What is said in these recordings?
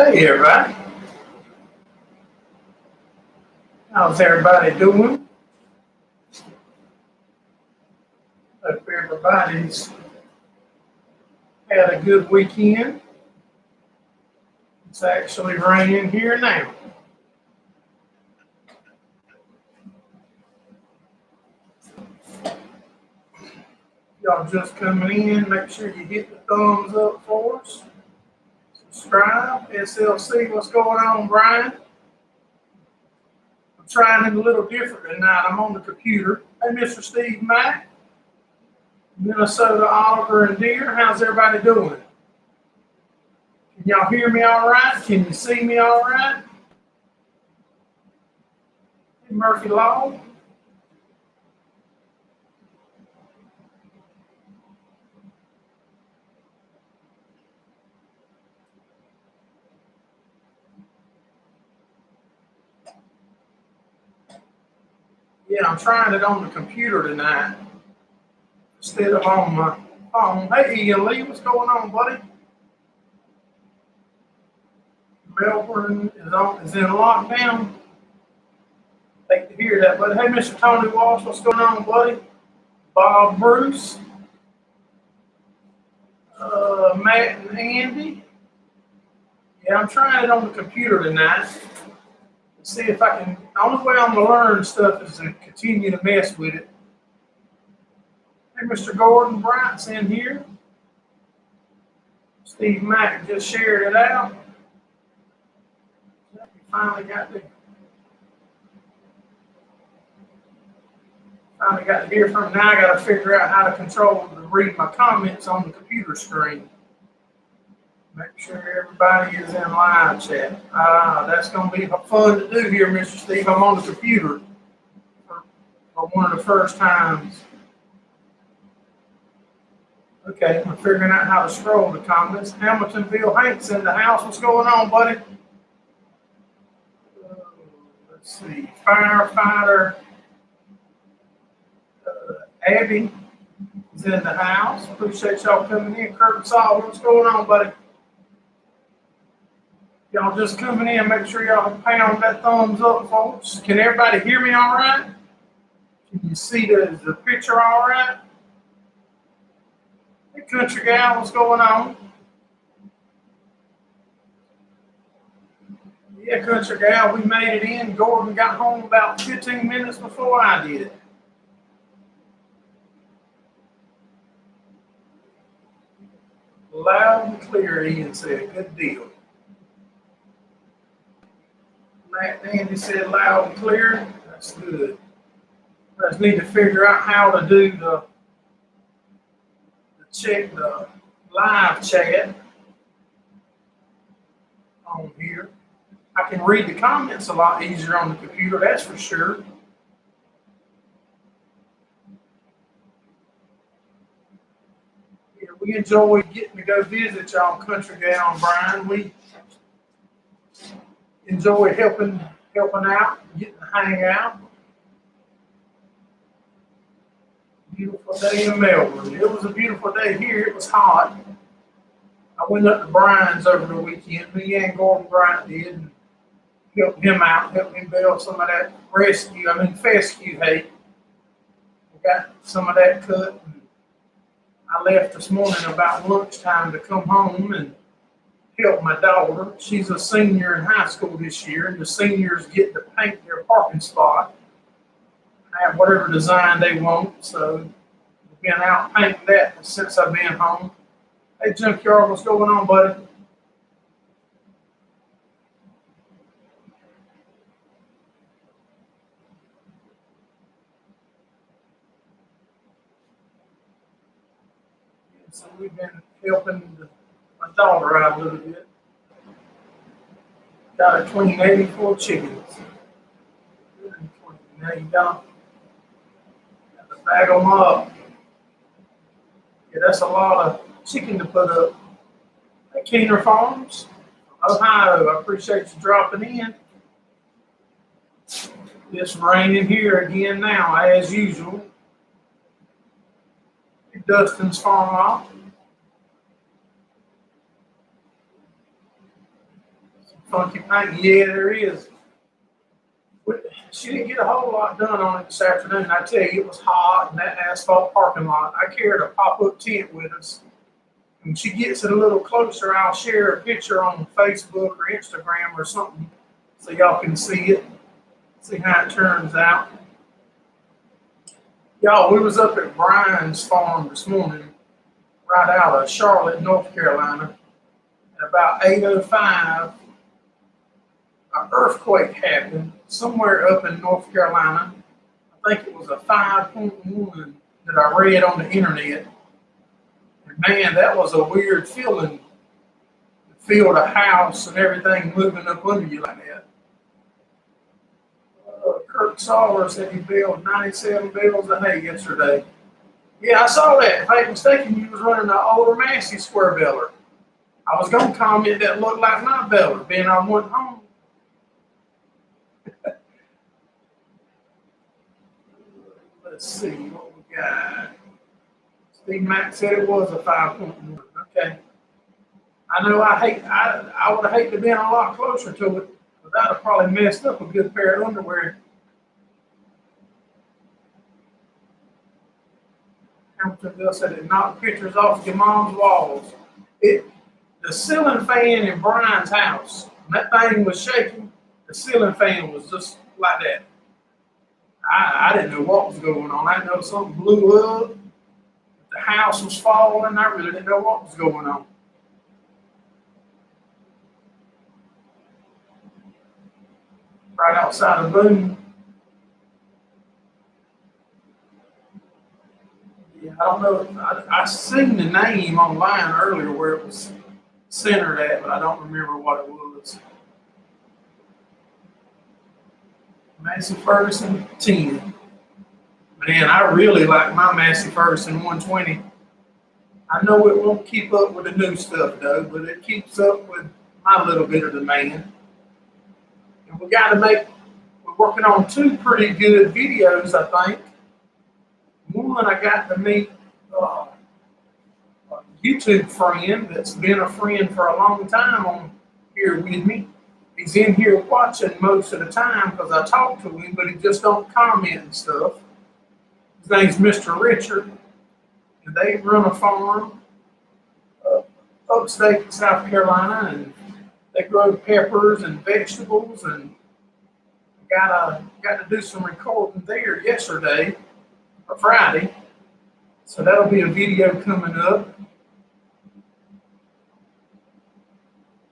Hey everybody, how's everybody doing? Hope everybody's had a good weekend. It's actually raining here now. Y'all just coming in, make sure you hit the thumbs up for us. Subscribe, SLC, what's going on, Brian? I'm trying it a little different tonight. I'm on the computer. Hey, Mr. Steve Mack, Minnesota Oliver and Deer, how's everybody doing? Can y'all hear me all right? Can you see me all right? Hey, Murphy Law. Yeah, I'm trying it on the computer tonight instead of on my phone. Hey, Ian Lee, what's going on, buddy? Melbourne is in lockdown. Hate to hear that, but hey, Mr. Tony Walsh, what's going on, buddy? Bob Bruce, Matt and Andy. Yeah, I'm trying it on the computer tonight. See if I can. The only way I'm gonna learn stuff is to continue to mess with it. Hey, Mr. Gordon Bright's in here. Steve Mack just shared it out. Finally got to hear from him. Now I got to figure out how to read my comments on the computer screen. Make sure everybody is in live chat. That's going to be fun to do here, Mr. Steve. I'm on the computer for one of the first times. Okay, I'm figuring out how to scroll the comments. Hamiltonville Hank's in the house. What's going on, buddy? Let's see. Firefighter Abby is in the house. Appreciate y'all coming in. Kurt Saul, what's going on, buddy? Y'all just coming in. Make sure y'all pound that thumbs up, folks. Can everybody hear me all right? Can you see the picture all right? Hey, Country Gal, what's going on? Yeah, Country Gal, we made it in. Gordon got home about 15 minutes before I did. Loud and clear, Ian said. Good deal. Matt and Andy said loud and clear. That's good. I just need to figure out how to do the live chat on here. I can read the comments a lot easier on the computer, that's for sure. Yeah, we enjoy getting to go visit y'all, Country Gal and Brian. We enjoy helping out, getting to hang out. Beautiful day in Melbourne. It was a beautiful day here. It was hot. I went up to Brian's over the weekend. Me and Gordon Bryant did, and helped him out, helped him build some of that fescue hay. We got some of that cut. And I left this morning about lunchtime to come home and help my daughter. She's a senior in high school this year, and the seniors get to paint their parking spot. Have whatever design they want, so we've been out painting that since I've been home. Hey, Junkyard, what's going on, buddy? So we've been helping my daughter out a little bit. Got to clean 84 chickens. There you go. Got to bag them up. Yeah, that's a lot of chicken to put up. Hey, Gerraldfarms, Ohio, I appreciate you dropping in. It's raining here again now, as usual. Dustin's farm off. Funky paint. Yeah, there is. She didn't get a whole lot done on it this afternoon. I tell you, it was hot in that asphalt parking lot. I carried a pop-up tent with us. When she gets it a little closer, I'll share a picture on Facebook or Instagram or something so y'all can see it, see how it turns out. Y'all, we was up at Brian's farm this morning, right out of Charlotte, North Carolina. At about 8:05, an earthquake happened somewhere up in North Carolina. I think it was a 5.1 that I read on the internet. And man, that was a weird feeling to feel the house and everything moving up under you like that. Kirk Sawyer said he baled 97 bales of hay yesterday. Yeah, I saw that. If I ain't mistaken, you was running an older Massey square baler. I was going to comment that looked like my baler, being I went home. Let's see what we got. Steve Mack said it was a 5.1. Okay. I know I would have hated to have been a lot closer to it, but I'd have probably messed up a good pair of underwear. Hamilton Bill said it knocked pictures off your mom's walls. The ceiling fan in Brian's house, when that thing was shaking, the ceiling fan was just like that. I didn't know what was going on. I didn't know something blew up. The house was falling. I really didn't know what was going on. Right outside of Boone. Yeah, I don't know. I seen the name online earlier where it was centered at, but I don't remember what it was. Massey Ferguson 10. Man, I really like my Massey Ferguson 120. I know it won't keep up with the new stuff though, but it keeps up with my little bit of demand. And we're working on two pretty good videos, I think. One, I got to meet a YouTube friend that's been a friend for a long time on here with me. He's in here watching most of the time because I talk to him, but he just don't comment and stuff. His name's Mr. Richard, and they run a farm upstate South Carolina, and they grow peppers and vegetables, and got to do some recording there yesterday or Friday, so that'll be a video coming up.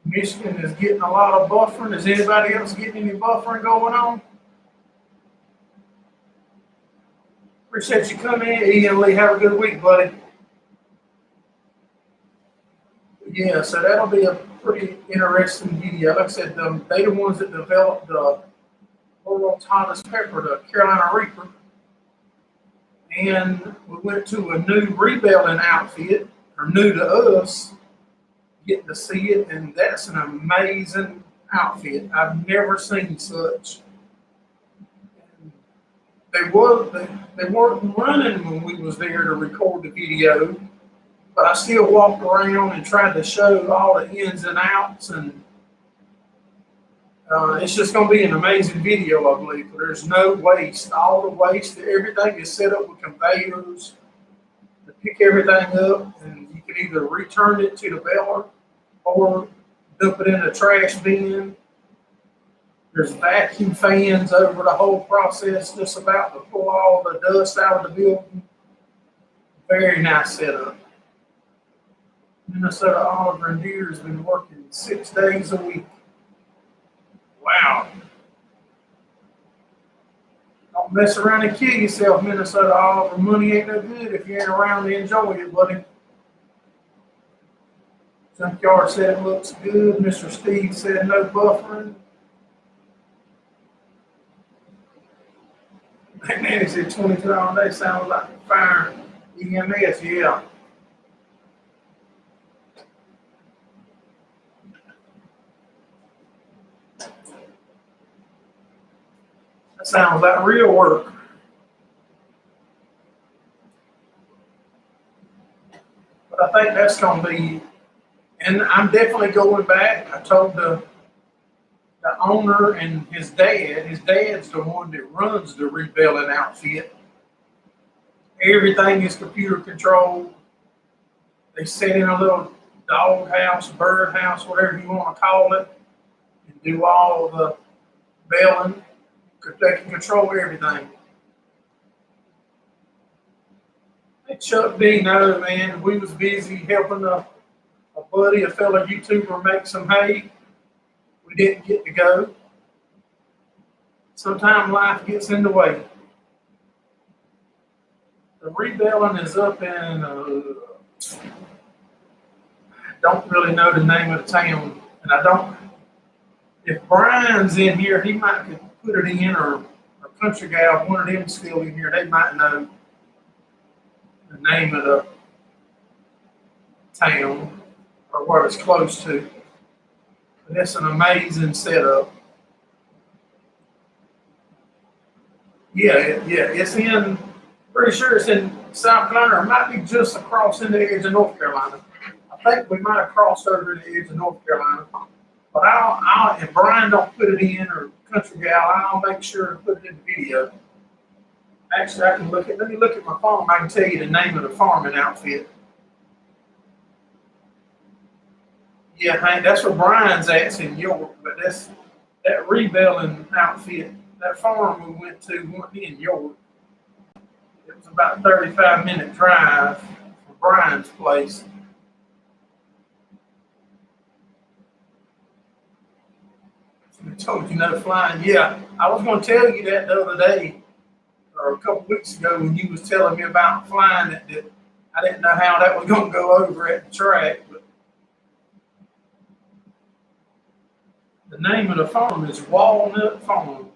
Michigan is getting a lot of buffering. Is anybody else getting any buffering going on? Appreciate you coming in, Ian Lee. Have a good week, buddy. Yeah, so that'll be a pretty interesting video. Like I said, they the ones that developed the world's hottest pepper, the Carolina Reaper. And we went to a new rebaling outfit, or new to us, getting to see it, and that's an amazing outfit. I've never seen such. They weren't running when we was there to record the video, but I still walked around and tried to show all the ins and outs, and it's just going to be an amazing video, I believe. There's no waste. All the waste, everything is set up with conveyors to pick everything up, and you can either return it to the baler or dump it in a trash bin. There's vacuum fans over the whole process, just about to pull all the dust out of the building. Very nice setup. Minnesota Oliver and Deere has been working 6 days a week. Wow. Don't mess around and kill yourself, Minnesota Oliver. Money ain't no good if you ain't around to enjoy it, buddy. Junkyard said it looks good. Mr. Steve said no buffering. Man, he said 22 all day sounds like fire EMS, yeah. That sounds like real work. But I think that's going to be, and I'm definitely going back. I told the The owner and his dad's the one that runs the rebuilding outfit. Everything is computer controlled. They sit in a little dog house, bird house, whatever you want to call it, and do all the belling. They can control everything. Hey, Chuck D, no, man, we was busy helping a buddy, a fellow YouTuber, make some hay. We didn't get to go. Sometimes life gets in the way. The rebuilding is up in, don't really know the name of the town, and I don't. If Brian's in here, he might could put it in, or Country Gal, one of them still in here, they might know the name of the town or what it's close to. But it's an amazing setup. Yeah, it's in. Pretty sure it's in South Carolina, or it might be just across in the edge of North Carolina. I think we might have crossed over the edge of North Carolina. But if Brian don't put it in, or Country Gal, I'll make sure to put it in the video. Actually, let me look at my farm. I can tell you the name of the farming outfit. Yeah, Hank, that's where Brian's at in York, but that rebuilding outfit, that farm we went to wasn't in York. It was about a 35-minute drive from Brian's place. I told you no flying. Yeah, I was going to tell you that the other day, or a couple weeks ago, when you was telling me about flying, that I didn't know how that was going to go over at the track. But the name of the farm is Walnut Farm.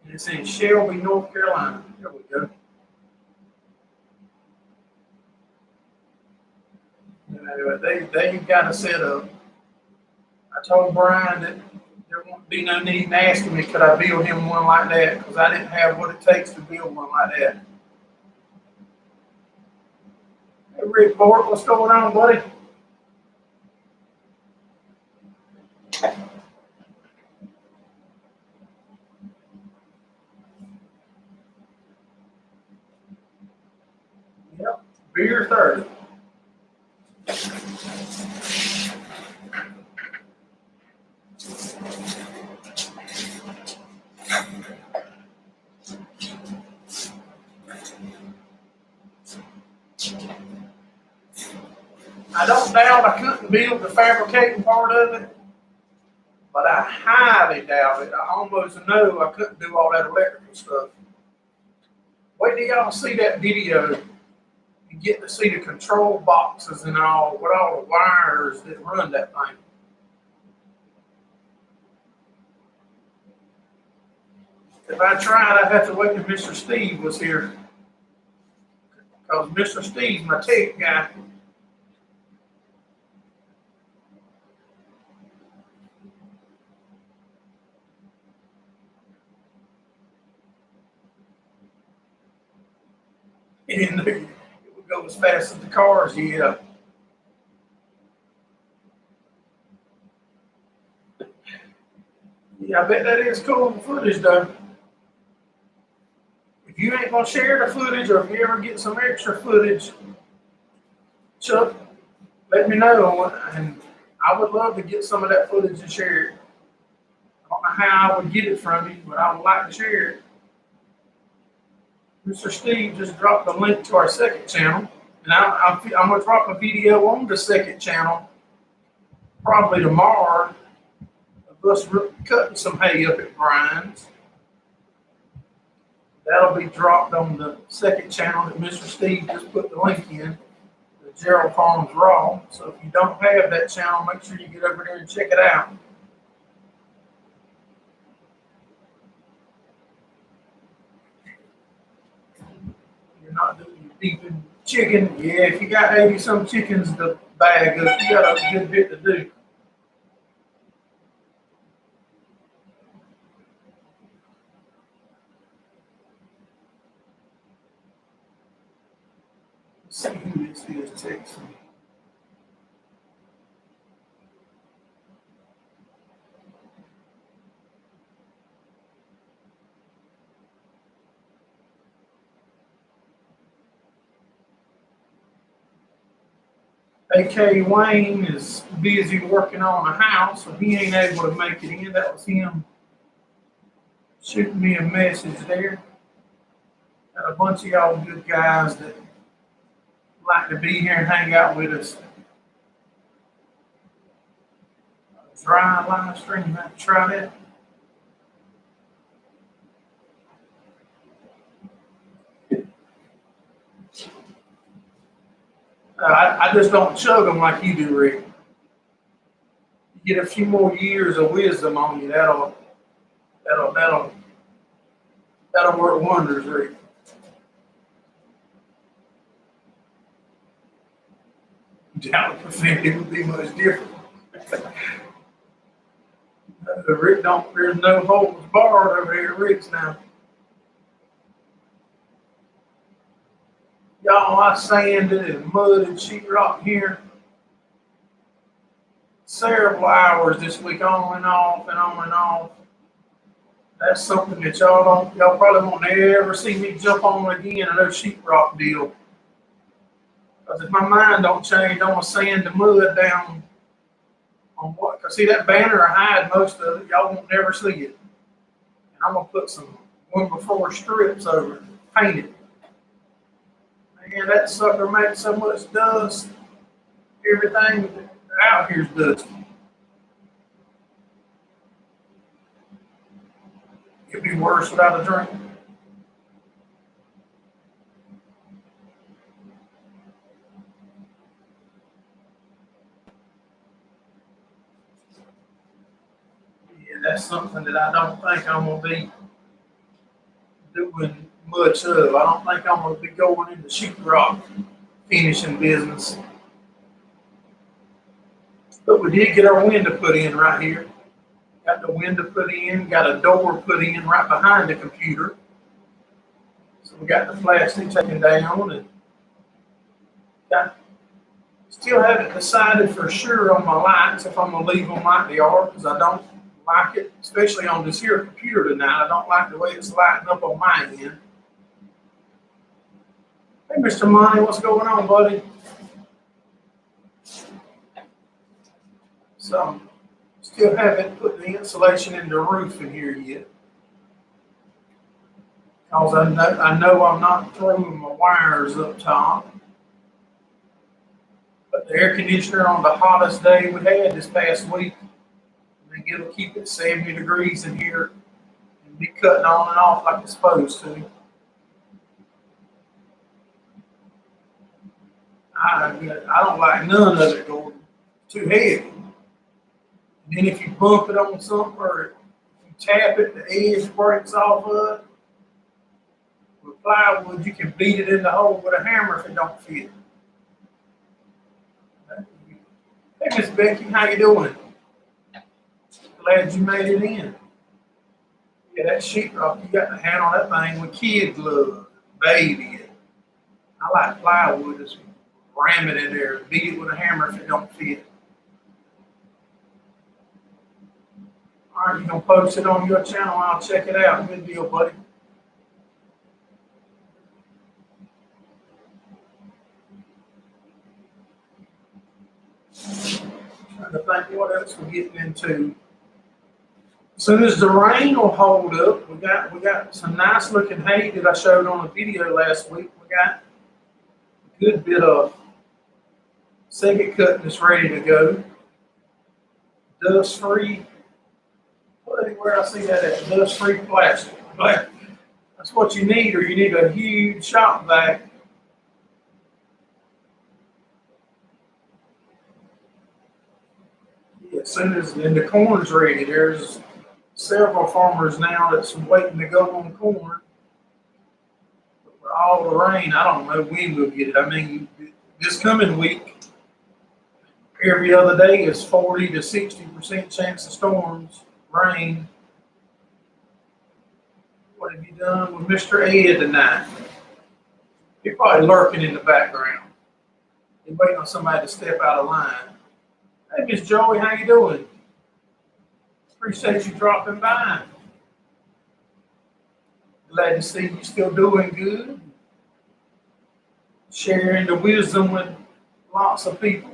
And it's in Shelby, North Carolina. There we go. They've got a setup. I told Brian that there won't be no need in asking me could I build him one like that, because I didn't have what it takes to build one like that. Hey, Rick Bort, what's going on, buddy? Yep, beer 30. I don't doubt I couldn't build the fabricating part of it, but I highly doubt it. I almost know I couldn't do all that electrical stuff. Wait till y'all see that video. You get to see the control boxes and all, with all the wires that run that thing. If I tried, I'd have to wait till Mr. Steve was here, because Mr. Steve's my tech guy. And it would go as fast as the cars, yeah. Yeah, I bet that is cool footage, though. If you ain't gonna share the footage, or if you ever get some extra footage, Chuck, let me know, and I would love to get some of that footage and share it. I don't know how I would get it from you, but I would like to share it. Mr. Steve just dropped a link to our second channel, and I'm going to drop a video on the second channel probably tomorrow of us cutting some hay up at Brian's. That'll be dropped on the second channel that Mr. Steve just put the link in, the Gerraldfarms Raw. So if you don't have that channel, make sure you get over there and check it out. You're not doing your beefing chicken. Yeah, if you got 80 some chickens to bag up, you got a good bit to do. Let's see who this is texting. AK Wayne is busy working on a house, so he ain't able to make it in. That was him shooting me a message there. Got a bunch of y'all good guys that like to be here and hang out with us. Dry live stream, have to try that. I just don't chug them like you do, Rick. You get a few more years of wisdom on you, that'll work wonders, Rick. Doubt it would be much different. Rick don't. There's no holds barred over here at Rick's now. Y'all, I sanded and mud and sheetrock here several hours this week, on and off and on and off. That's something that y'all probably won't ever see me jump on again, another sheetrock deal. Because if my mind don't change, I'm gonna sand the mud down on what? Cause see that banner I hide most of it, y'all won't never see it. And I'm gonna put some 1x4 strips over it, paint it. Man, that sucker makes so much dust. Everything out here's dusty. It'd be worse without a drink. Yeah, that's something that I don't think I'm gonna be doing much of. I don't think I'm gonna be going into sheetrock finishing business. But we did get our window put in right here. Got the window put in, got a door put in right behind the computer. So we got the plastic taken down and still haven't decided for sure on my lights if I'm gonna leave them like they are, because I don't like it, especially on this here computer tonight. I don't like the way it's lighting up on my end. Hey, Mr. Money, what's going on, buddy? So, still haven't put the insulation in the roof in here yet. Because I know I'm not throwing my wires up top. But the air conditioner on the hottest day we had this past week, I think it'll keep it 70 degrees in here and be cutting on and off like it's supposed to. I don't like none of it going too heavy. And then if you bump it on something or you tap it, the edge breaks off of it. With plywood, you can beat it in the hole with a hammer if it don't fit. Hey, Miss Becky, how you doing? Glad you made it in. Yeah, that sheetrock, you got to handle that thing with kid glove, baby. I like plywood, just ram it in there, beat it with a hammer if it don't fit. All right, you gonna post it on your channel? I'll check it out. Good deal, buddy. Trying to think what else we're getting into. As soon as the rain will hold up, we got some nice looking hay that I showed on a video last week. We got a good bit of second cutting that's ready to go. Dust free. Where I see that at, dust free plastic. That's what you need, or you need a huge shop vac. As soon as the corn's ready, there's several farmers now that's waiting to go on corn. But with all the rain, I don't know when we'll get it. I mean, this coming week, every other day is 40 to 60% chance of storms, rain. What have you done with Mr. Ed tonight? You're probably lurking in the background. You're waiting on somebody to step out of line. Hey, Miss Joey, how you doing? Appreciate you dropping by. Glad to see you still doing good. Sharing the wisdom with lots of people.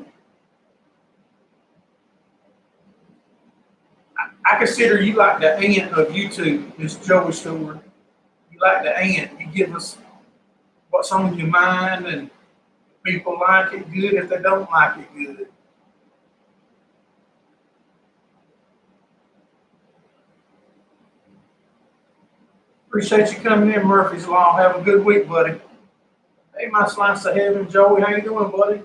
I consider you like the aunt of YouTube, Miss Joey Stewart. You like the aunt. You give us what's on your mind, and people like it good if they don't like it good. Appreciate you coming in, Murphy's Law. Have a good week, buddy. Hey, my slice of heaven, Joey. How you doing, buddy?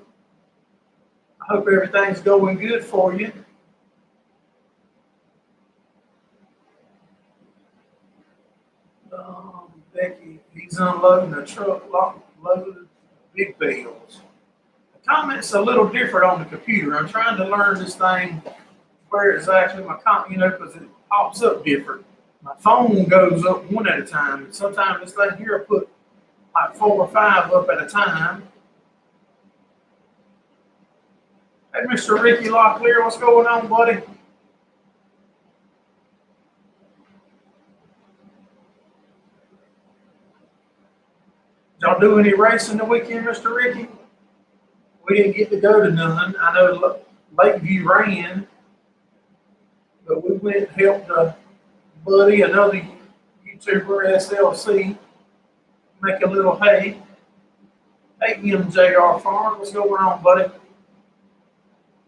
I hope everything's going good for you. Becky, he's unloading the truck, loaded big bales. The comment's a little different on the computer. I'm trying to learn this thing where exactly my comment, because it pops up different. My phone goes up one at a time, and sometimes this thing here will put like 4 or 5 up at a time. Hey, Mr. Ricky Locklear, what's going on, buddy? Y'all do any racing the weekend, Mr. Ricky? We didn't get to go to none. I know Lakeview ran, but we went and helped a buddy, another YouTuber, SLC, make a little hay. Hey, Gerraldfarms, what's going on, buddy?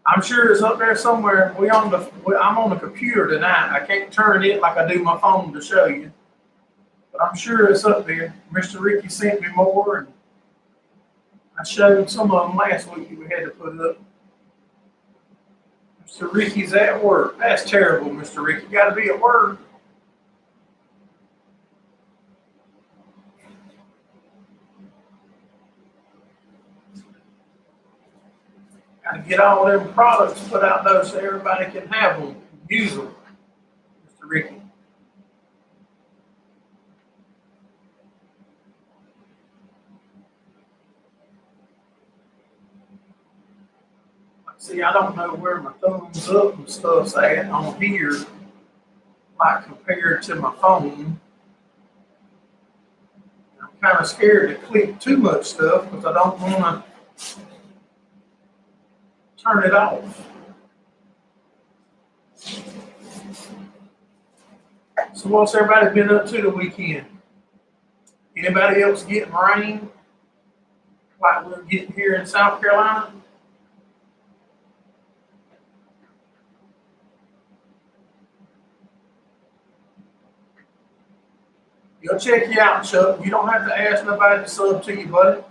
I'm sure it's up there somewhere. I'm on the computer tonight. I can't turn it like I do my phone to show you, but I'm sure it's up there. Mr. Ricky sent me more, and I showed some of them last week that we had to put up. Mr. Ricky's at work. That's terrible, Mr. Ricky. You got to be at work. Got to get all them products put out there so everybody can have them, use them, Mr. Ricky. See, I don't know where my thumbs up and stuff's at on here, like compared to my phone. I'm kind of scared to click too much stuff because I don't want to turn it off. So what's everybody been up to the weekend? Anybody else getting rain like we're getting here in South Carolina? He'll check you out, Chuck. You don't have to ask nobody to sub to you, buddy.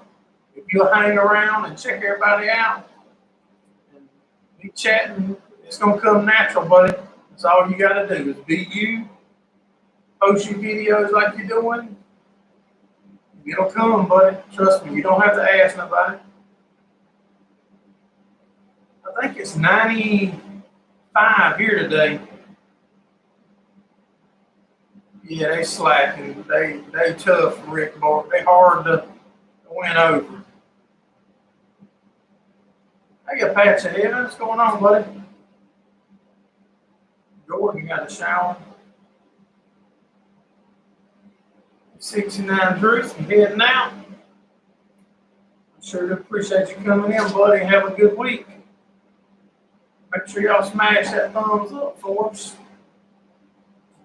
If you'll hang around and check everybody out and be chatting, it's going to come natural, buddy. That's all you got to do is be you, post your videos like you're doing. It'll come, buddy. Trust me. You don't have to ask nobody. I think it's 95 here today. Yeah, they slacking. They tough, Rick Boy. They hard to win over. Hey, Apache Head, what's going on, buddy? Jordan got a shower. 69 Druth, I'm heading out. I sure do appreciate you coming in, buddy. Have a good week. Make sure y'all smash that thumbs up for us.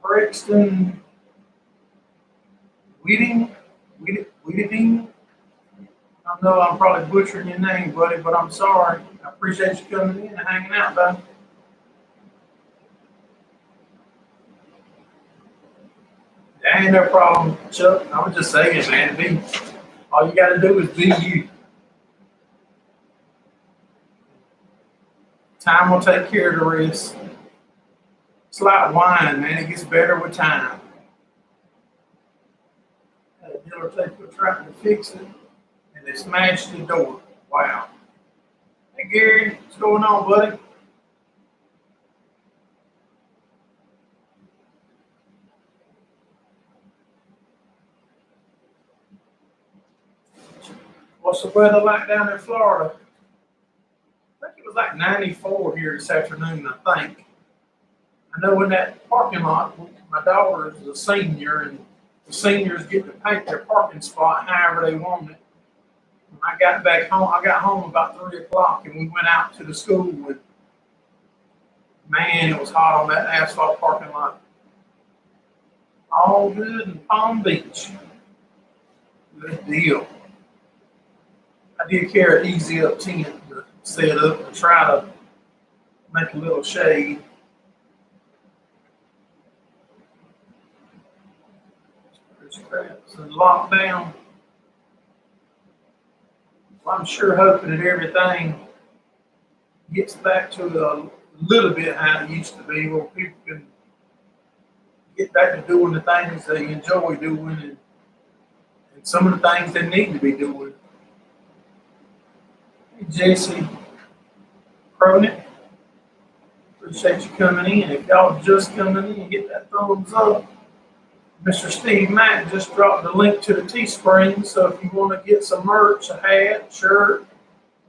Brixton Whitting. I know I'm probably butchering your name, buddy, but I'm sorry. I appreciate you coming in and hanging out, though. That ain't no problem, Chuck. I was just saying, man. All you got to do is be you. Time will take care of the rest. It's like wine, man. It gets better with time. The dealer was trying to fix it, and they smashed the door. Wow. Hey, Gary, what's going on, buddy? What's the weather like down in Florida? I think it was like 94 here this afternoon, I think. I know in that parking lot, my daughter is a senior, and the seniors get to paint their parking spot however they want it. When I got back home, I got home about 3 o'clock, and we went out to the school, and Man, it was hot on that asphalt parking lot. All good in Palm Beach. Good deal. I did carry an easy up tent to set up and try to make a little shade. So lockdown. Well, I'm sure hoping that everything gets back to a little bit how it used to be, where people can get back to doing the things they enjoy doing and some of the things they need to be doing. Hey, Jesse Cronin, appreciate you coming in. If y'all just coming in, hit that thumbs up. Mr. Steve Mack just dropped the link to the Teespring, so if you want to get some merch, a hat, shirt,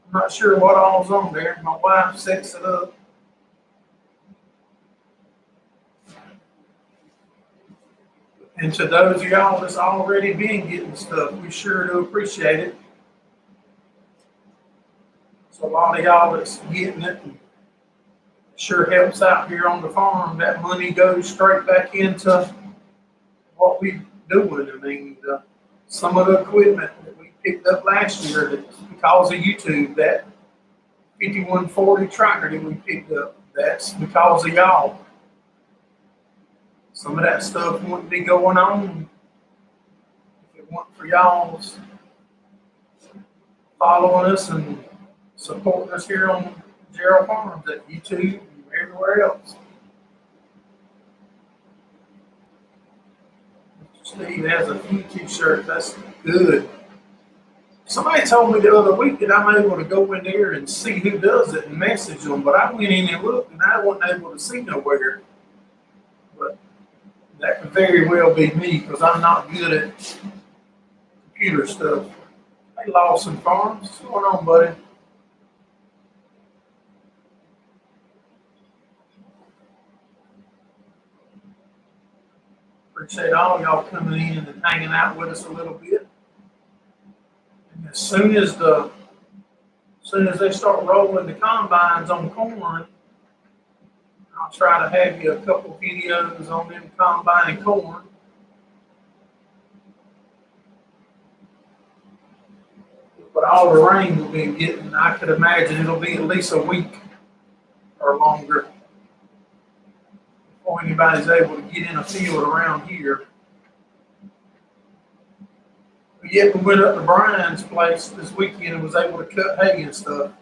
I'm not sure what all's on there. My wife sets it up. And to those of y'all that's already been getting stuff, we sure do appreciate it. So a lot of y'all that's getting it sure helps out here on the farm. That money goes straight back into what we doing. I mean, some of the equipment that we picked up last year, that's because of YouTube, that 5140 tractor that we picked up, that's because of y'all. Some of that stuff wouldn't be going on if it weren't for y'all's following us and supporting us here on Gerraldfarms at YouTube and everywhere else. Steve has a few t-shirts. That's good. Somebody told me the other week that I'm able to go in there and see who does it and message them, but I went in and looked and I wasn't able to see nowhere. But that could very well be me because I'm not good at computer stuff. Hey, Lawson Farms, what's going on, buddy? Appreciate all y'all coming in and hanging out with us a little bit. And as soon as they start rolling the combines on corn, I'll try to have you a couple videos on them combining corn. But all the rain we've been getting, I could imagine it'll be at least a week or longer before anybody's able to get in a field around here. But yet we went up to Brian's place this weekend and was able to cut hay and stuff.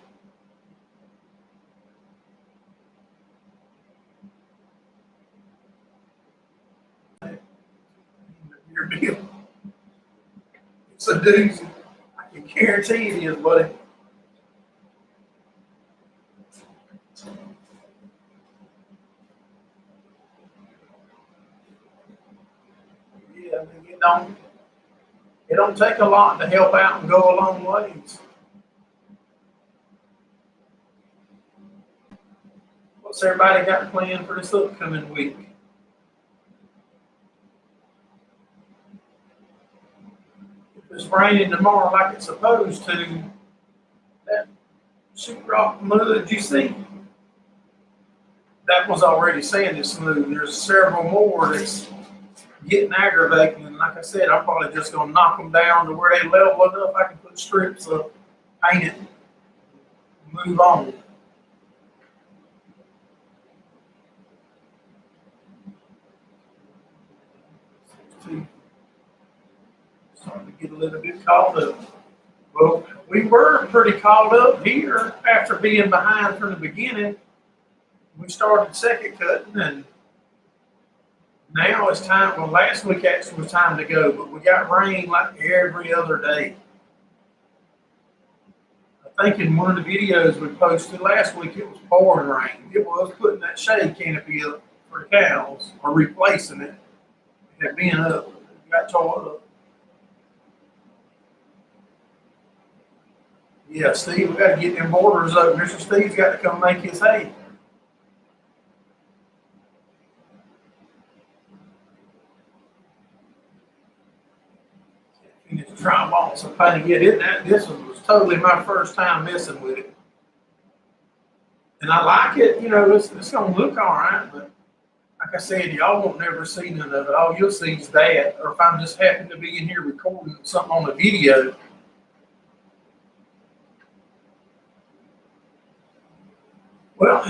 Your bill. It's a doozy. I can guarantee it is, buddy. Yeah, I mean, it don't take a lot to help out and go a long ways. What's everybody got planned for this upcoming week? If it's raining tomorrow like it's supposed to, that sheetrock mud you see, that was already sanded smooth. There's several more that's getting aggravating, and like I said, I'm probably just going to knock them down to where they level enough I can put strips of paint it, move on. Starting to get a little bit caught up. Well, we were pretty caught up here after being behind from the beginning. We started second cutting, and now it's time. Well, last week actually was time to go, but we got rain like every other day. I think in one of the videos we posted last week, it was pouring rain. It was putting that shade canopy up for the cows, or replacing it. It had been up, it got tore up. Yeah, Steve, we got to get them borders up. Mr. Steve's got to come make his hay. Finish trying balls of paint. Yeah, this was totally my first time messing with it. And I like it, you know, it's gonna look all right, but like I said, y'all won't never see none of it. All you'll see is that, or if I'm just happen to be in here recording something on the video. Well,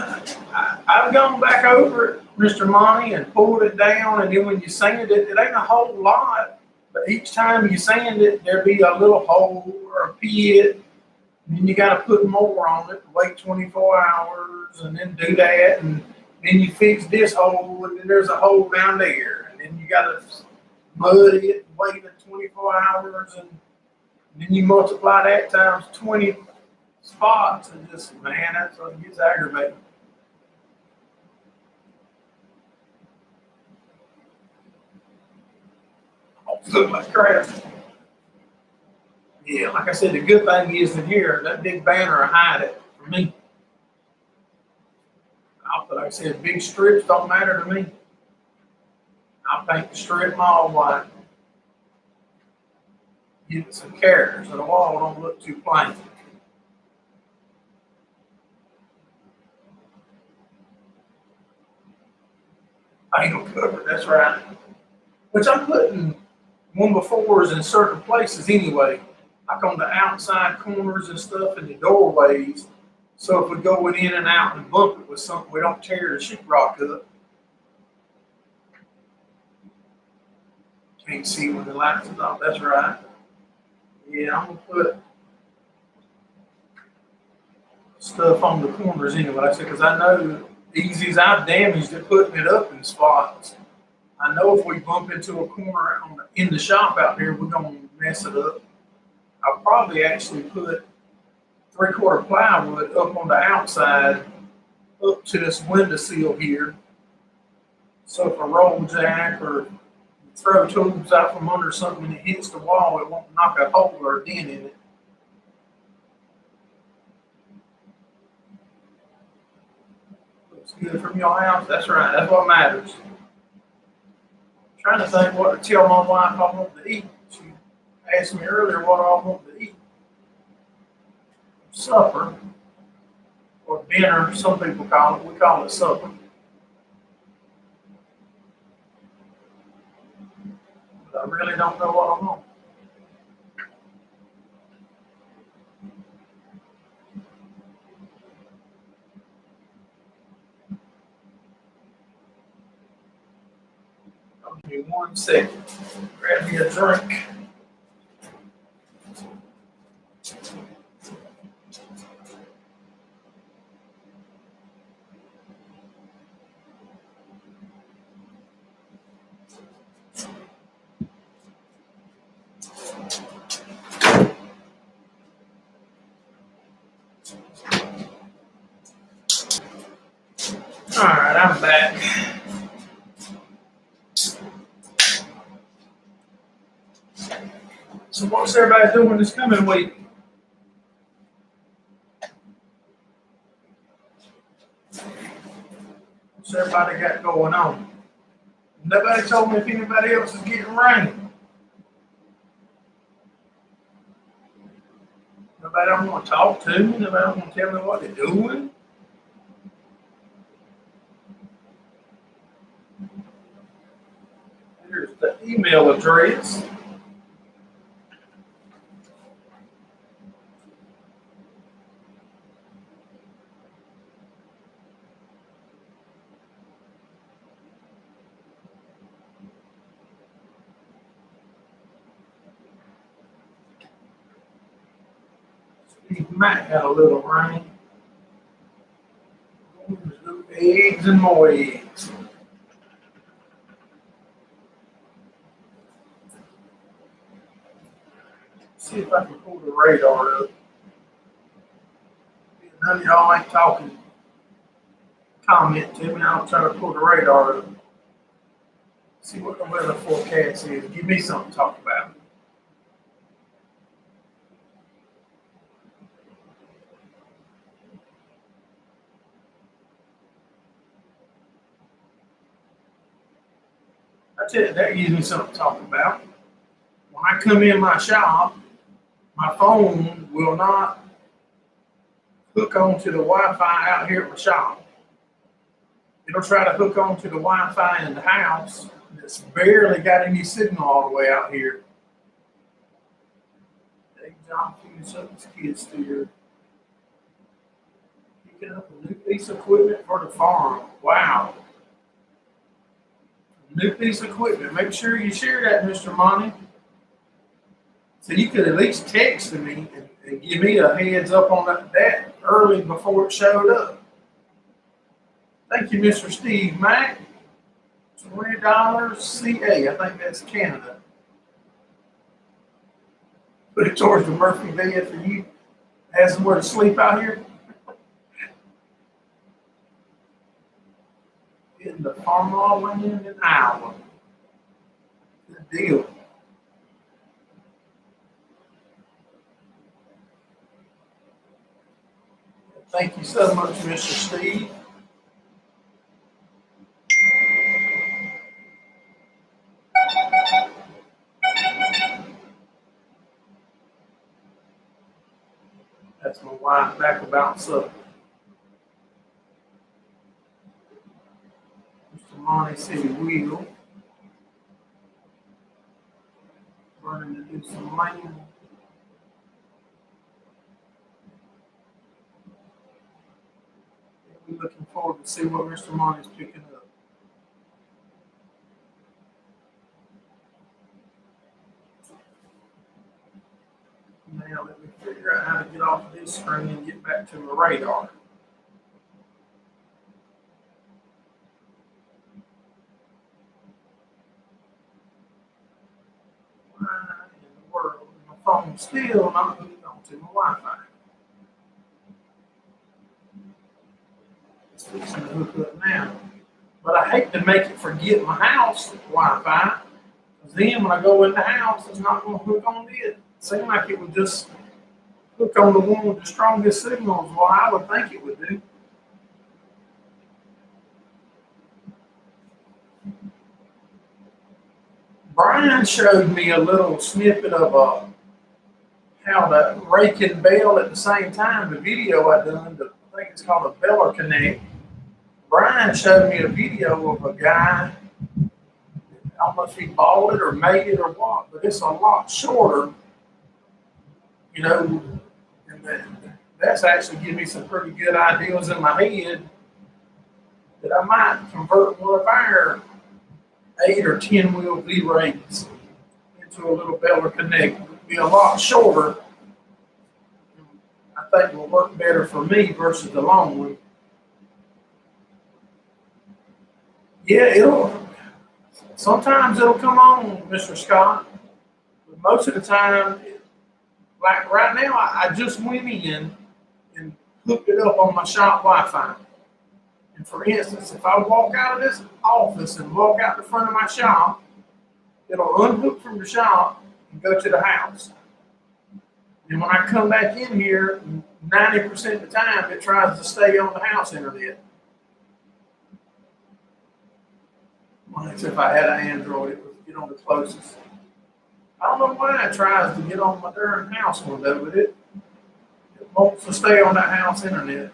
I've gone back over it, Mr. Monty, and pulled it down, and then when you sand it, it ain't a whole lot, but each time you sand it, there'll be a little hole or a pit, and then you got to put more on it, wait 24 hours, and then do that, and then you fix this hole, and then there's a hole down there, and then you got to mud it, wait the 24 hours, and then you multiply that times 20 spots, and just, man, that's what gets aggravating. Look like crap. Yeah, like I said, the good thing is in here, that big banner will hide it for me. Like I said, big strips don't matter to me. I'll paint the strip all white. Give it some character so the wall don't look too plain. Angle cover, that's right. Which I'm putting 1x4s in certain places anyway, like on the outside corners and stuff in the doorways. So if we're going in and out and bump it with something, we don't tear the sheetrock up. Can't see when the lights is off, that's right. Yeah, I'm gonna put stuff on the corners anyway, because I know easy as I've damaged it putting it up in spots. I know if we bump into a corner in the shop out here, we're gonna mess it up. I'll probably actually put 3/4 plywood up on the outside, up to this window sill here. So if a roll jack or throw tools out from under something and it hits the wall, it won't knock a hole or a dent in it. Looks good from your house. That's right. That's what matters. I'm trying to think what to tell my wife I want to eat. She asked me earlier what I want to eat. Supper or dinner, some people call it. We call it supper. But I really don't know what I want. Give me 1 second. Grab me a drink. All right, I'm back. So what's everybody doing this coming week? What's everybody got going on? Nobody told me if anybody else is getting rain. Nobody don't want to talk to me. Nobody don't want to tell me what they're doing. Here's the email address. Steve Mac got a little rain. Eggs and more eggs. See if I can pull the radar up. None of y'all ain't talking. Comment to me. I'll try to pull the radar up. See what the weather forecast is. Give me something to talk about. I tell you, that gives me something to talk about. When I come in my shop, my phone will not hook onto the Wi-Fi out here at my shop. It'll try to hook onto the Wi-Fi in the house that's barely got any signal all the way out here. Hey, John fused up his kids to your picking up a new piece of equipment for the farm. Wow. New piece of equipment. Make sure you share that, Mr. Monty. So you could at least text me and give me a heads up on that early before it showed up. Thank you, Mr. Steve Mack. $20 CA. I think that's Canada. Put it towards the Murphy bed for you. Have somewhere to sleep out here. In the farmland in Iowa. Good deal. Thank you so much, Mr. Steve. That's my wife back about supper. Mr. Monty said he will. Running to do some land. We're looking forward to see what Mr. Monty's picking up. Now let me figure out how to get off of this screen and get back to my radar. Why in the world is my phone still not hooked onto my Wi-Fi? It's fixing to hook up now. But I hate to make it forget my house Wi-Fi. Because then when I go in the house, it's not going to hook on it. It seemed like it would just hook on the one with the strongest signals. What I would think it would do. Brian showed me a little snippet of how to rake and bale at the same time. The video I done, I think it's called a Beller Connect. Brian showed me a video of a guy. I don't know if he bought it or made it or what, but it's a lot shorter, you know, and that's actually giving me some pretty good ideas in my head that I might convert one of our 8 or 10 wheel V-Rates into a little Beller Connect. It would be a lot shorter. I think it will work better for me versus the long one. Yeah, sometimes it'll come on, Mr. Scott, but most of the time, like right now, I just went in and hooked it up on my shop Wi-Fi. And for instance, if I walk out of this office and walk out the front of my shop, it'll unhook from the shop and go to the house. And when I come back in here, 90% of the time, it tries to stay on the house internet. Well, if I had an Android, it would get on the closest. I don't know why it tries to get on my darn house window, but it wants to stay on that house internet.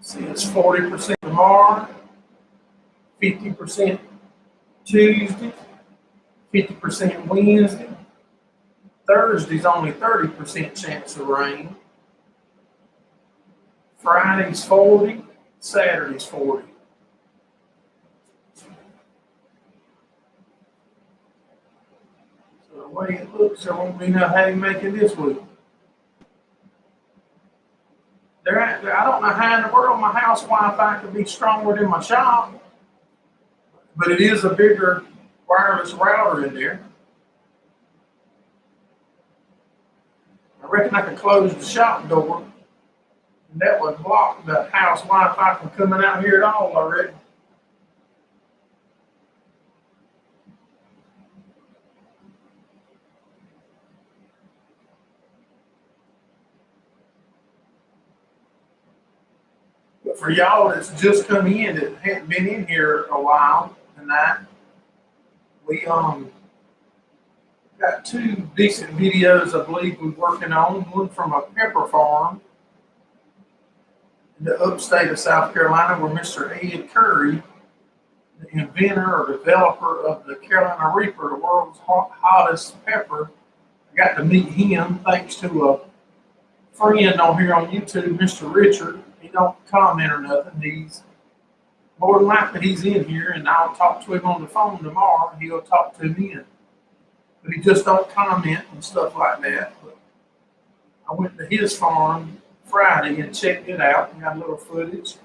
See, it's 40% tomorrow, 50% Tuesday, 50% Wednesday. Thursday's only 30% chance of rain. Friday's 40, Saturday's 40. So the way it looks, there won't be no hay making this week. I don't know how in the world my house Wi-Fi could be stronger than my shop, but it is a bigger wireless router in there. I reckon I could close the shop door, and that would block the house Wi-Fi from coming out here at all, I reckon. But for y'all that's just come in, that hadn't been in here a while, and tonight. We got two decent videos I believe we're working on. One from a pepper farm in the upstate of South Carolina where Mr. Ed Curry, the inventor or developer of the Carolina Reaper, the world's hottest pepper. I got to meet him thanks to a friend on here on YouTube, Mr. Richard. He don't comment or nothing. He's more than likely he's in here, and I'll talk to him on the phone tomorrow. And he'll talk to me, but he just don't comment and stuff like that. But I went to his farm Friday and checked it out. We got a little footage.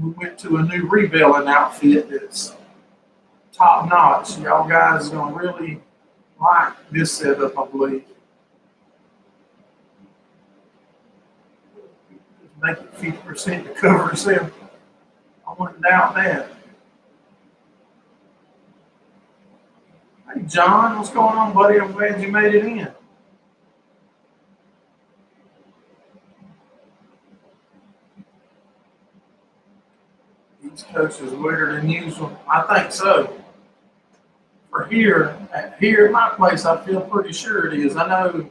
We went to a new rebuilding outfit that's top notch. Y'all guys are gonna really like this setup, I believe. Make it 50% to cover itself. I wouldn't doubt that. Hey John, what's going on, buddy? I'm glad you made it in. East Coast is wetter than usual. I think so. For here at my place, I feel pretty sure it is. I know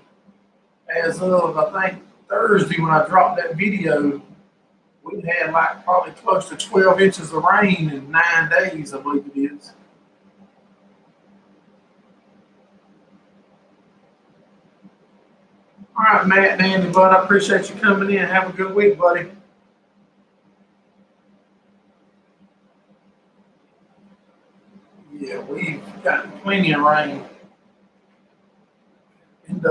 as of I think Thursday when I dropped that video, we had like probably close to 12 inches of rain in 9 days, I believe it is. All right, Matt and Andy, bud, I appreciate you coming in. Have a good week, buddy. Yeah, we've gotten plenty of rain. And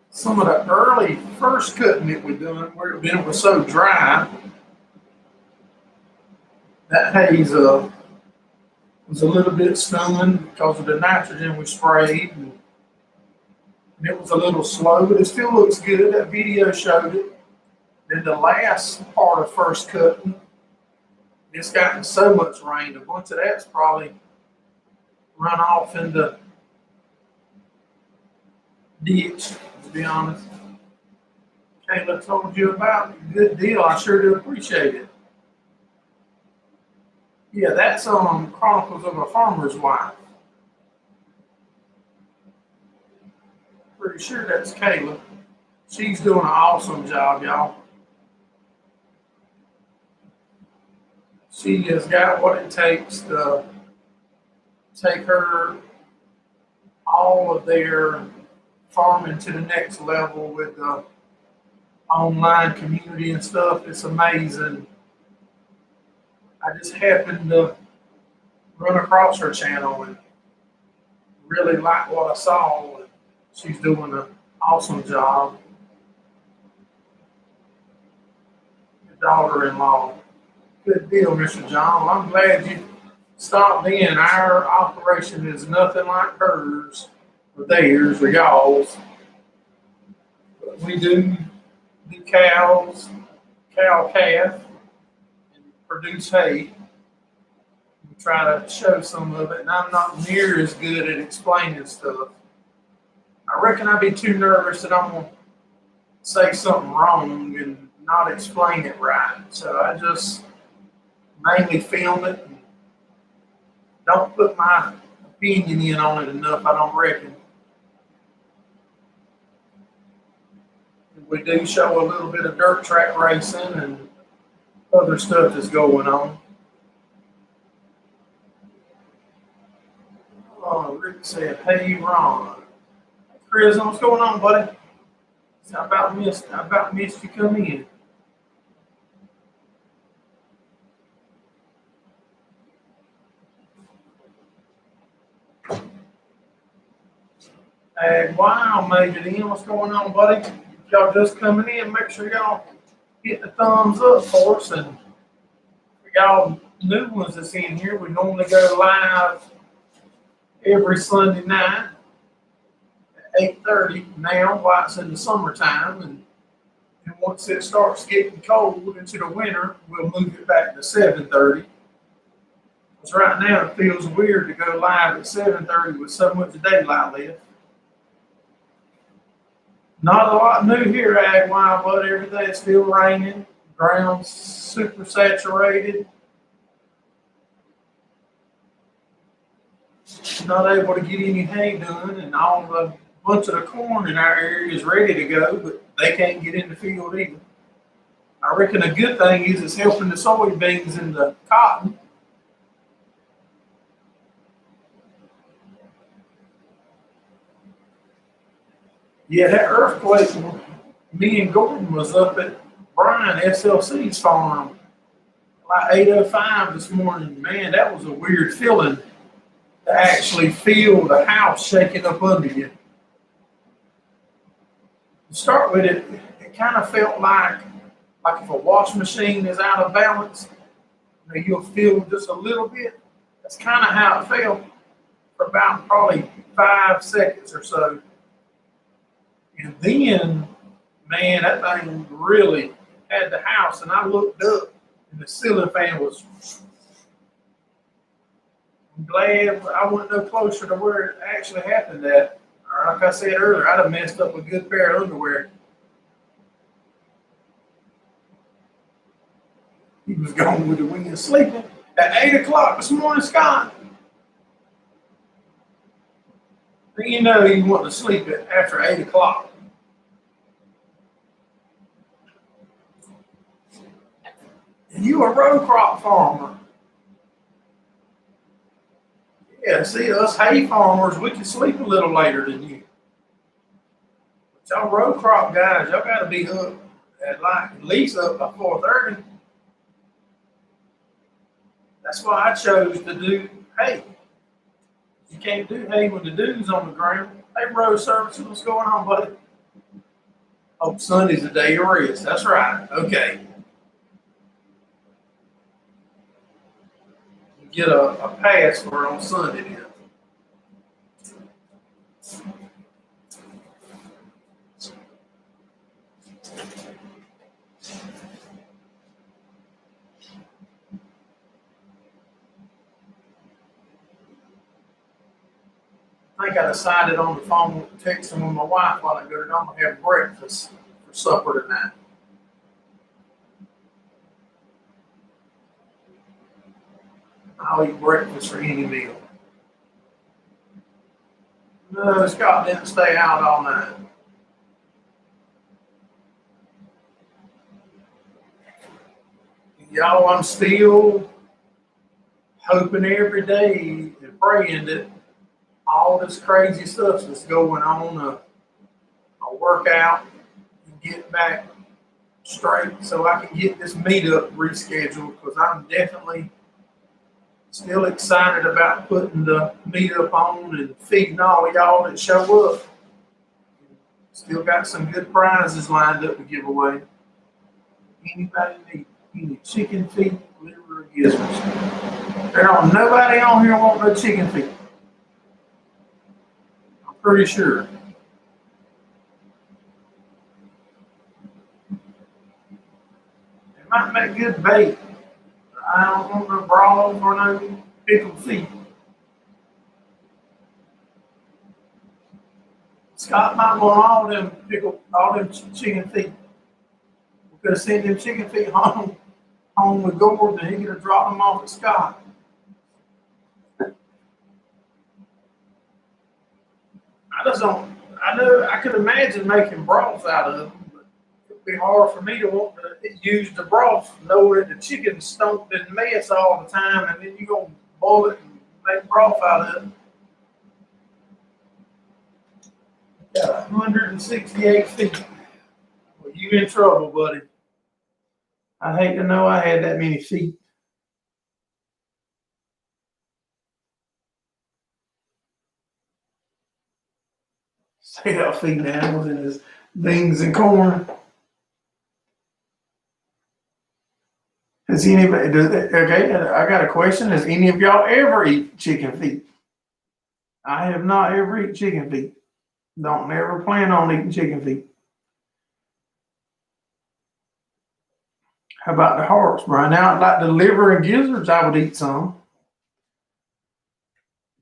some of the early first cutting that we're doing, where it was so dry, that haze was a little bit stunned because of the nitrogen we sprayed. And it was a little slow, but it still looks good. That video showed it. Then the last part of first cutting, it's gotten so much rain, a bunch of that's probably run off in the ditch, to be honest. Kayla told you about it. Good deal. I sure do appreciate it. Yeah, that's Chronicles of a Farmer's Wife. Pretty sure that's Kayla. She's doing an awesome job, y'all. She has got what it takes to take her all of their farming to the next level with the online community and stuff. It's amazing. I just happened to run across her channel and really like what I saw. And she's doing an awesome job. Your daughter-in-law. Good deal, Mr. John. Well, I'm glad you stopped in. Our operation is nothing like hers or theirs or y'all's. But we do cows, cow-calf, and produce hay. We try to show some of it, and I'm not near as good at explaining stuff. I reckon I'd be too nervous that I'm going to say something wrong and not explain it right. So I just mainly film it and don't put my opinion in on it enough, I don't reckon. We do show a little bit of dirt track racing and other stuff that's going on. Oh, Rick said, hey, Ron. Chris, what's going on, buddy? I about missed you coming in. And wow, made it in. What's going on, buddy? If y'all just coming in, make sure y'all hit the thumbs up for us. And for y'all new ones that's in here, we normally go live every Sunday night at 8:30 now while it's in the summertime. And once it starts getting cold into the winter, we'll move it back to 7:30. Because right now it feels weird to go live at 7:30 with so much daylight left. Not a lot new here, Ag Wild, but every day it's still raining. Ground's super saturated. not able to get any hay done, and all the bunch of the corn in our area is ready to go, but they can't get in the field either. I reckon a good thing is it's helping the soybeans and the cotton. Yeah, that earthquake, me and Gordon was up at Brian SLC's farm like 8:05 this morning. Man, that was a weird feeling to actually feel the house shaking up under you. To start with, it kind of felt like if a washing machine is out of balance, you'll feel just a little bit. That's kind of how it felt for about probably 5 seconds or so. And then, man, that thing really had the house. And I looked up, and the ceiling fan was. I'm glad I wasn't no closer to where it actually happened at. Or like I said earlier, I'd have messed up a good pair of underwear. He was gone with the wind sleeping at 8 o'clock this morning, Scott. Then you know he wanted to sleep after 8 o'clock. And you a row crop farmer. Yeah, see, us hay farmers, we can sleep a little later than you. But y'all row crop guys, y'all got to be up at least up by 4:30. That's why I chose to do hay. You can't do hay when the dew's on the ground. Hey, road services, what's going on, buddy? Oh, Sunday's a day of rest. That's right. Okay. You get a pass for it on Sunday then. I think I decided on the phone texting with my wife while I go to I'm gonna have breakfast for supper tonight. I'll eat breakfast for any meal. No, Scott didn't stay out all night. Y'all, I'm still hoping every day and praying that all this crazy stuff that's going on, I work out and get back straight so I can get this meetup rescheduled because I'm definitely still excited about putting the meetup on and feeding all of y'all that show up. Still got some good prizes lined up to give away. Anybody need any chicken feet, liver, or gizzards? There don't nobody on here want no chicken feet. I'm pretty sure. It might make good bait. I don't want no broth or no pickled feet. Scott might want all them chicken feet. We could have sent them chicken feet home with Gordon, and he could have dropped them off at Scott. I just don't. I know I could imagine making broth out of them, but it'd be hard for me to want to use the broth, knowing that the chicken's stomped and mess all the time, and then you're gonna boil it and make broth out of it. Got 168 feet. Well, you in trouble, buddy. I hate to know I had that many feet. Stay out feeding animals in his beans and corn. Has anybody? Okay, I got a question. Has any of y'all ever eat chicken feet? I have not ever eaten chicken feet. Don't never plan on eating chicken feet. How about the hearts, Brian? Now, like the liver and gizzards, I would eat some,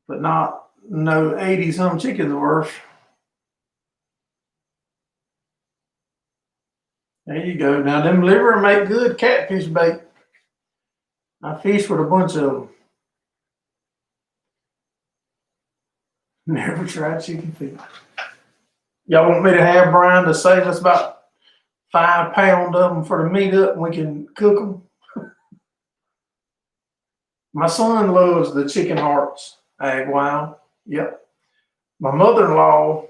but not no 80-some chickens worth. There you go. Now, them liver make good catfish bait. I fish with a bunch of them. Never tried chicken feet. Y'all want me to have Brian to save us about 5 pounds of them for the meetup and we can cook them? My son loves the chicken hearts, Ag Wild. Yep. My mother-in-law,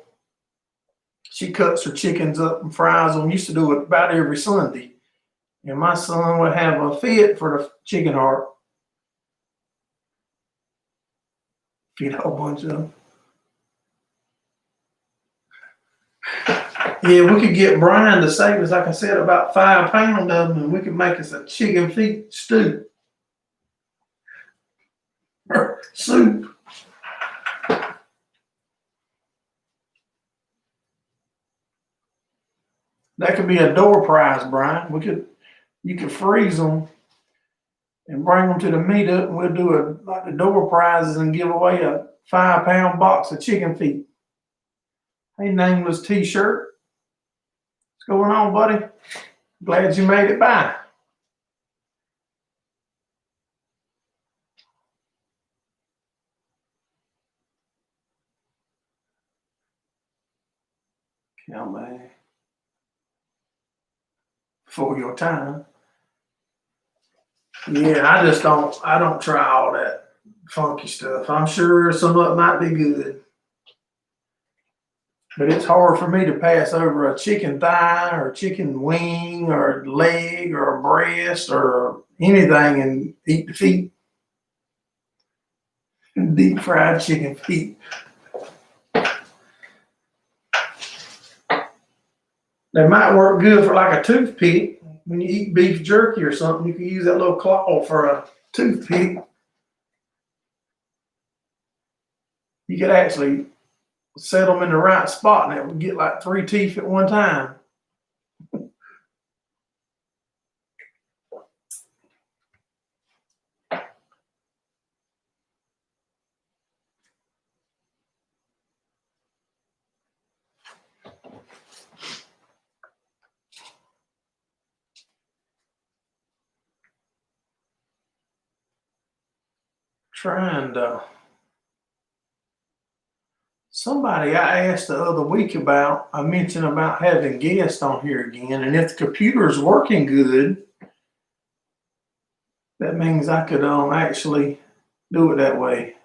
she cuts her chickens up and fries them. Used to do it about every Sunday. And my son would have a fit for the chicken heart. Feed a whole bunch of them. Yeah, we could get Brian to save us, like I said, about 5 pounds of them, and we could make us a chicken feet stew. Or soup. That could be a door prize, Brian. You could freeze them and bring them to the meetup, and we'll do like the door prizes and give away a 5 pound box of chicken feet. Hey, nameless T-shirt. What's going on, buddy? Glad you made it by. Come on. For your time. Yeah, I don't try all that funky stuff. I'm sure some of it might be good. But it's hard for me to pass over a chicken thigh or chicken wing or leg or a breast or anything and eat the feet. Deep fried chicken feet. They might work good for like a toothpick. When you eat beef jerky or something, you can use that little claw for a toothpick. You could actually set them in the right spot and it would get like 3 teeth at one time. Trying to. Somebody I asked the other week about, I mentioned about having guests on here again, and if the computer's working good, that means I could actually do it that way.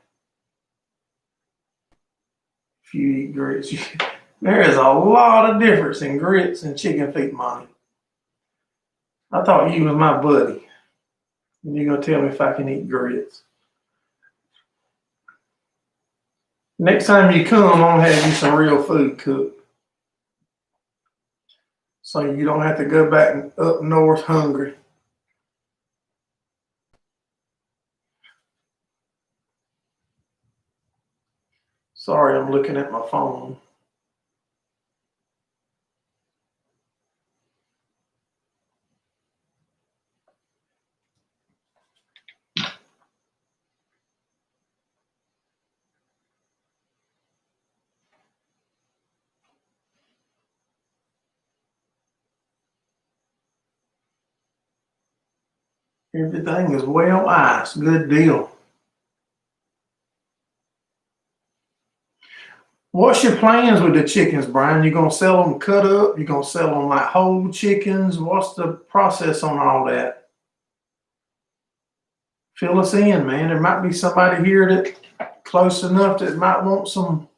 If you eat grits, there is a lot of difference in grits and chicken feet, Monty. I thought you was my buddy, and you're gonna tell me if I can eat grits. Next time you come, I'm gonna have you some real food cooked, so you don't have to go back up north hungry. Sorry, I'm looking at my phone. Everything is well iced. Good deal. What's your plans with the chickens, Brian? You gonna sell them cut up? You gonna sell them like whole chickens? What's the process on all that? Fill us in, man. There might be somebody here that close enough that might want some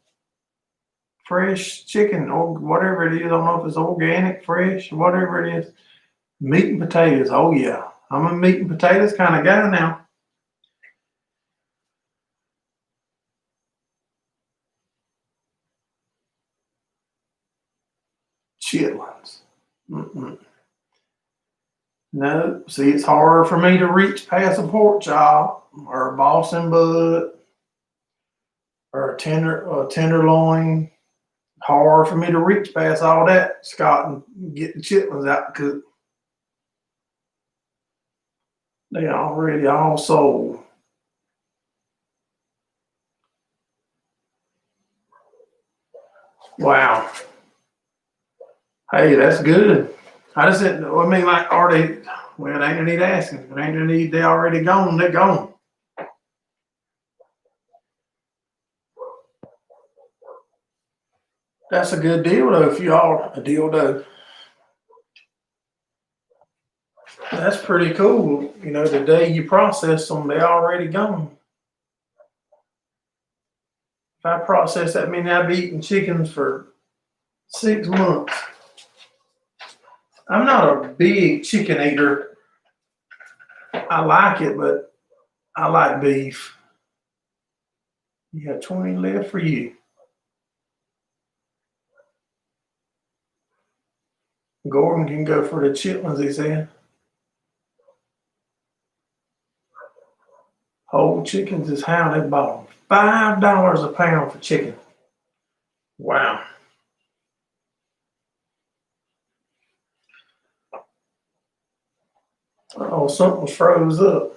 fresh chicken or whatever it is. I don't know if it's organic, fresh, whatever it is. Meat and potatoes. Oh yeah, I'm a meat and potatoes kind of guy now. Chitlins. Mm-mm. No, see, it's harder for me to reach past a pork chop or a Boston butt or a tenderloin. Hard for me to reach past all that, Scott, and get the chitlins out to cook. They already all sold. Wow. Hey, that's good. I just said, I mean, like, are they, well, they ain't no need asking. It ain't no need, they already gone, they're gone. That's a good deal though. If you are a deal though, that's pretty cool. You know, the day you process them, they're already gone. If I process that many, I'd be eating chickens for 6 months. I'm not a big chicken eater. I like it, but I like beef. You have 20 left for you. Gordon can go for the chitlins, he said. Whole chickens is how they bought them. $5 a pound for chicken. Wow. Oh, something froze up.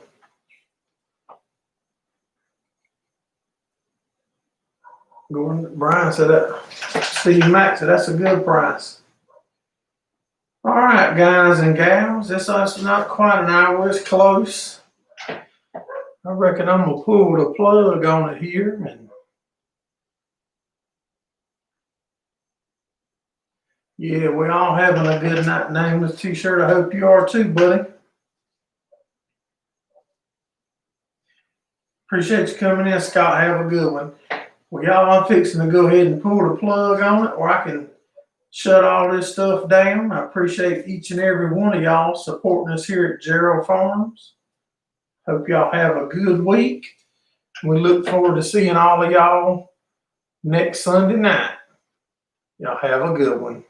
Gordon, Brian said that. Steve Mack said that's a good price. All right, guys and gals, this is not quite an hour. It's close. I reckon I'm gonna pull the plug on it here. And yeah, we all having a good night. Nameless T-shirt. I hope you are too, buddy. Appreciate you coming in, Scott. Have a good one. Well, y'all, I'm fixing to go ahead and pull the plug on it, or I can shut all this stuff down. I appreciate each and every one of y'all supporting us here at Gerraldfarms. Hope y'all have a good week. We look forward to seeing all of y'all next Sunday night. Y'all have a good one.